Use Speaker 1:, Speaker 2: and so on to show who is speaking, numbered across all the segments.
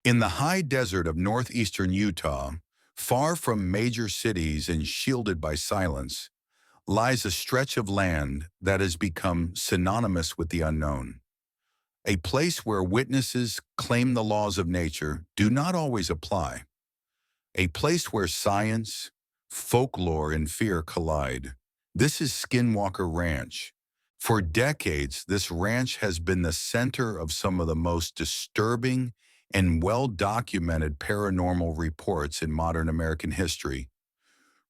Speaker 1: In the high desert of northeastern Utah, far from major cities and shielded by silence, lies a stretch of land that has become synonymous with the unknown. A place where witnesses claim the laws of nature do not always apply. A place where science, folklore, and fear collide. This is Skinwalker Ranch. For decades, this ranch has been the center of some of the most disturbing and well-documented paranormal reports in modern American history.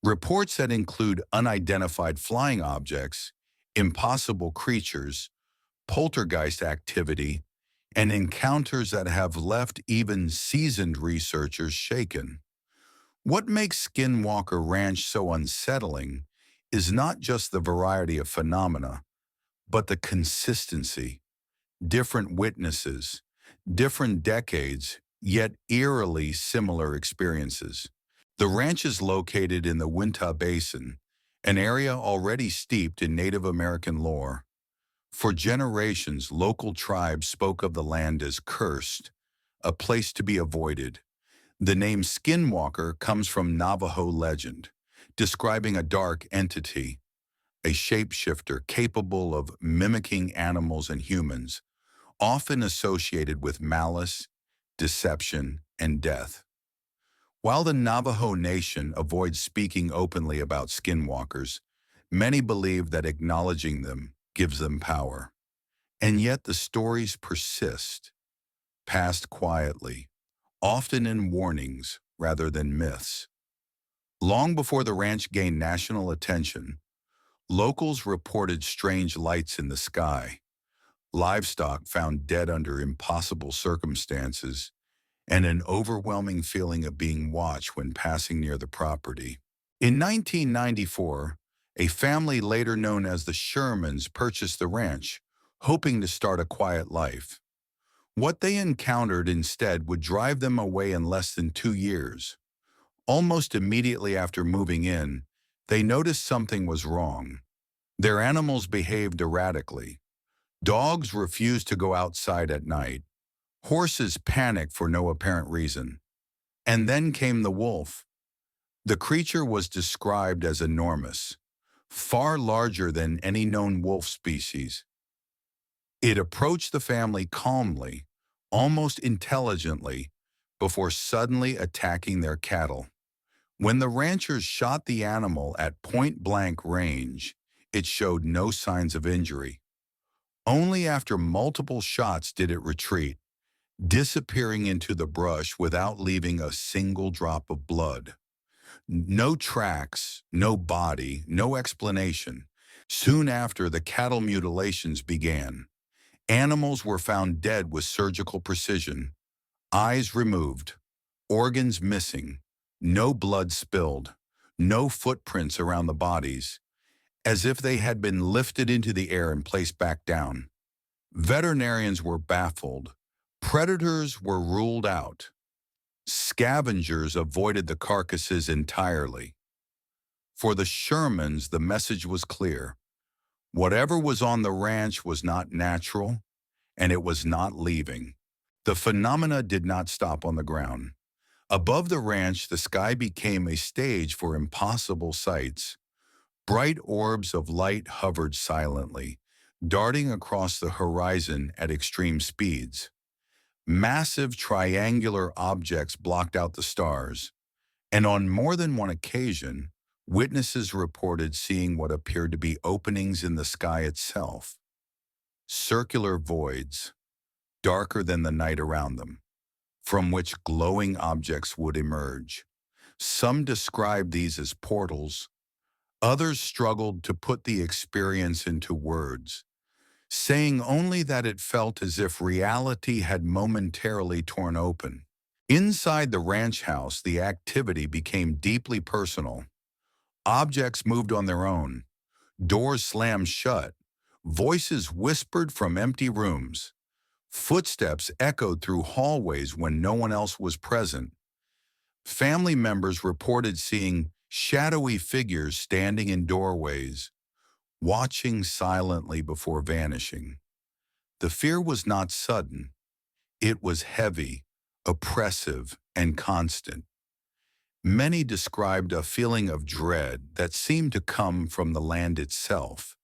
Speaker 1: Reports that include unidentified flying objects, impossible creatures, poltergeist activity, and encounters that have left even seasoned researchers shaken. What makes Skinwalker Ranch so unsettling is not just the variety of phenomena, but the consistency. Different witnesses, different decades, yet eerily similar experiences. The ranch is located in the Wichita Basin, an area already steeped in Native American lore. For generations, local tribes spoke of the land as cursed, a place to be avoided. The name Skinwalker comes from Navajo legend, describing a dark entity, a shapeshifter capable of mimicking animals and humans, often associated with malice, deception, and death. While the Navajo Nation avoids speaking openly about skinwalkers, many believe that acknowledging them gives them power. And yet the stories persist, passed quietly, often in warnings rather than myths. Long before the ranch gained national attention, locals reported strange lights in the sky, livestock found dead under impossible circumstances, and an overwhelming feeling of being watched when passing near the property. In 1994, a family later known as the Shermans purchased the ranch, hoping to start a quiet life. What they encountered instead would drive them away in less than 2 years. Almost immediately after moving in, they noticed something was wrong. Their animals behaved erratically. Dogs refused to go outside at night. Horses panicked for no apparent reason. And then came the wolf. The creature was described as enormous, far larger than any known wolf species. It approached the family calmly, almost intelligently, before suddenly attacking their cattle. When the ranchers shot the animal at point-blank range, it showed no signs of injury. Only after multiple shots did it retreat, disappearing into the brush without leaving a single drop of blood. No tracks, no body, no explanation. Soon after, the cattle mutilations began. Animals were found dead with surgical precision, eyes removed, organs missing, no blood spilled, no footprints around the bodies, as if they had been lifted into the air and placed back down. Veterinarians were baffled. Predators were ruled out. Scavengers avoided the carcasses entirely. For the Shermans, the message was clear. Whatever was on the ranch was not natural, and it was not leaving. The phenomena did not stop on the ground. Above the ranch, the sky became a stage for impossible sights. Bright orbs of light hovered silently, darting across the horizon at extreme speeds. Massive triangular objects blocked out the stars, and on more than one occasion, witnesses reported seeing what appeared to be openings in the sky itself. Circular voids, darker than the night around them, from which glowing objects would emerge. Some described these as portals. Others struggled to put the experience into words, saying only that it felt as if reality had momentarily torn open. Inside the ranch house, the activity became deeply personal. Objects moved on their own, doors slammed shut, voices whispered from empty rooms, footsteps echoed through hallways when no one else was present. Family members reported seeing shadowy figures standing in doorways, watching silently before vanishing. The fear was not sudden. It was heavy, oppressive, and constant. Many described a feeling of dread that seemed to come from the land itself,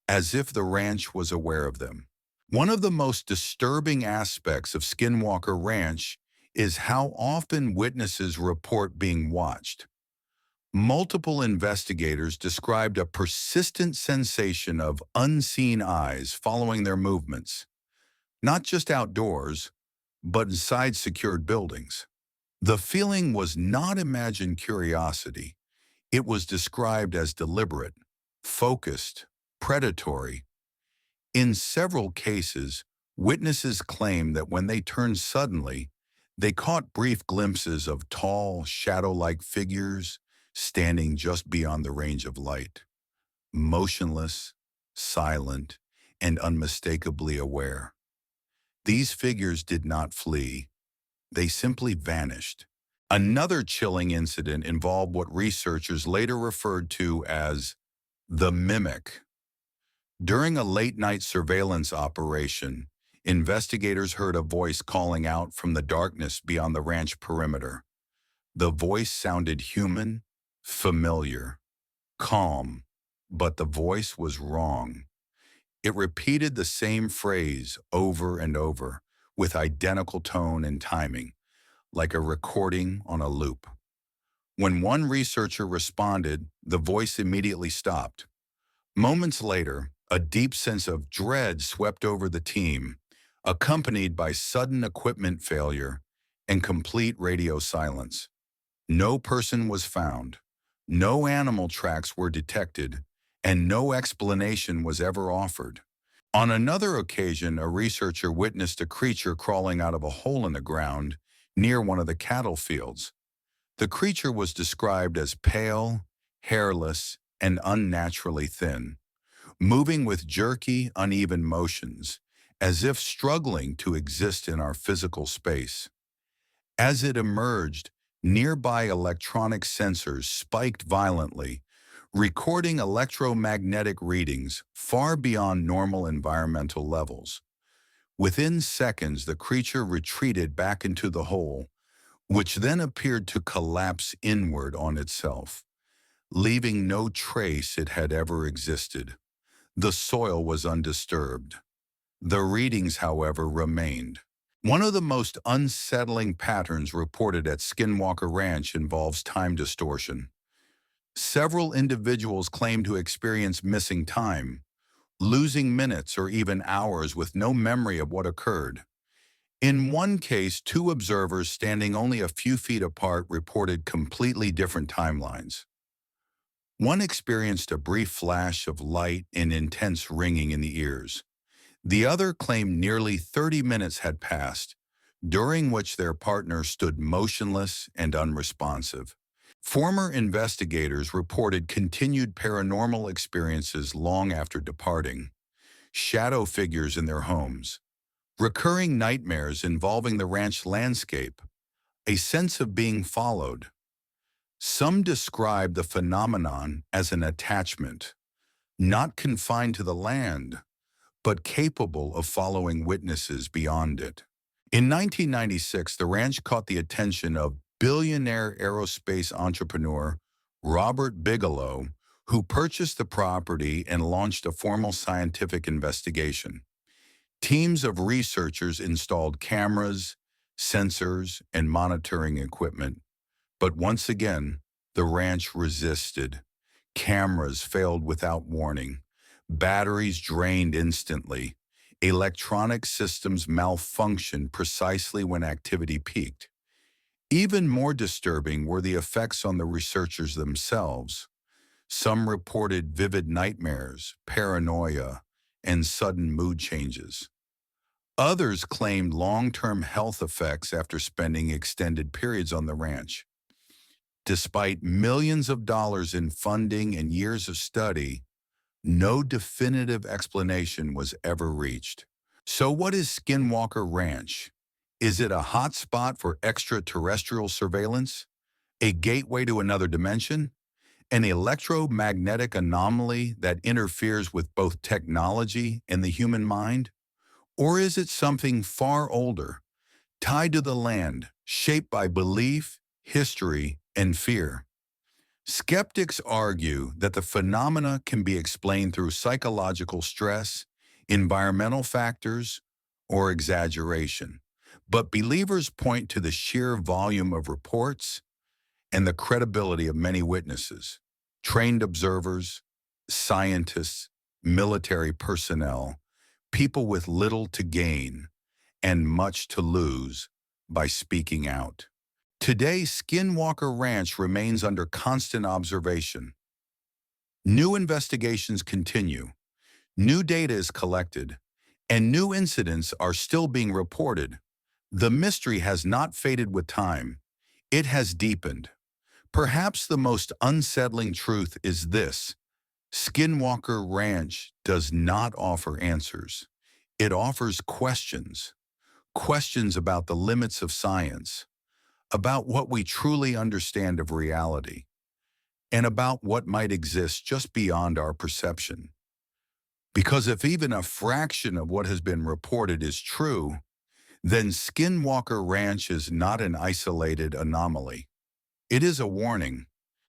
Speaker 1: as if the ranch was aware of them. One of the most disturbing aspects of Skinwalker Ranch is how often witnesses report being watched. Multiple investigators described a persistent sensation of unseen eyes following their movements, not just outdoors, but inside secured buildings. The feeling was not imagined curiosity. It was described as deliberate, focused, predatory. In several cases, witnesses claimed that when they turned suddenly, they caught brief glimpses of tall, shadow-like figures standing just beyond the range of light, motionless, silent, and unmistakably aware. These figures did not flee. They simply vanished. Another chilling incident involved what researchers later referred to as the mimic. During a late-night surveillance operation, investigators heard a voice calling out from the darkness beyond the ranch perimeter. The voice sounded human, familiar, calm, but the voice was wrong. It repeated the same phrase over and over, with identical tone and timing, like a recording on a loop. When one researcher responded, the voice immediately stopped. Moments later, a deep sense of dread swept over the team, accompanied by sudden equipment failure and complete radio silence. No person was found, no animal tracks were detected, and no explanation was ever offered. On another occasion, a researcher witnessed a creature crawling out of a hole in the ground near one of the cattle fields. The creature was described as pale, hairless, and unnaturally thin, moving with jerky, uneven motions, as if struggling to exist in our physical space. As it emerged, nearby electronic sensors spiked violently, recording electromagnetic readings far beyond normal environmental levels. Within seconds, the creature retreated back into the hole, which then appeared to collapse inward on itself, leaving no trace it had ever existed. The soil was undisturbed. The readings, however, remained. One of the most unsettling patterns reported at Skinwalker Ranch involves time distortion. Several individuals claim to experience missing time, losing minutes or even hours with no memory of what occurred. In one case, two observers standing only a few feet apart reported completely different timelines. One experienced a brief flash of light and intense ringing in the ears. The other claimed nearly 30 minutes had passed, during which their partner stood motionless and unresponsive. Former investigators reported continued paranormal experiences long after departing, shadow figures in their homes, recurring nightmares involving the ranch landscape, a sense of being followed. Some describe the phenomenon as an attachment, not confined to the land, but capable of following witnesses beyond it. In 1996, the ranch caught the attention of billionaire aerospace entrepreneur Robert Bigelow, who purchased the property and launched a formal scientific investigation. Teams of researchers installed cameras, sensors, and monitoring equipment. But once again, the ranch resisted. Cameras failed without warning. Batteries drained instantly. Electronic systems malfunctioned precisely when activity peaked. Even more disturbing were the effects on the researchers themselves. Some reported vivid nightmares, paranoia, and sudden mood changes. Others claimed long-term health effects after spending extended periods on the ranch. Despite millions of dollars in funding and years of study, no definitive explanation was ever reached. So what is Skinwalker Ranch? Is it a hotspot for extraterrestrial surveillance? A gateway to another dimension? An electromagnetic anomaly that interferes with both technology and the human mind? Or is it something far older, tied to the land, shaped by belief, history, and fear. Skeptics argue that the phenomena can be explained through psychological stress, environmental factors, or exaggeration. But believers point to the sheer volume of reports and the credibility of many witnesses, trained observers, scientists, military personnel, people with little to gain and much to lose by speaking out. Today, Skinwalker Ranch remains under constant observation. New investigations continue, new data is collected, and new incidents are still being reported. The mystery has not faded with time. It has deepened. Perhaps the most unsettling truth is this: Skinwalker Ranch does not offer answers. It offers questions. Questions about the limits of science, about what we truly understand of reality, and about what might exist just beyond our perception. Because if even a fraction of what has been reported is true, then Skinwalker Ranch is not an isolated anomaly. It is a warning,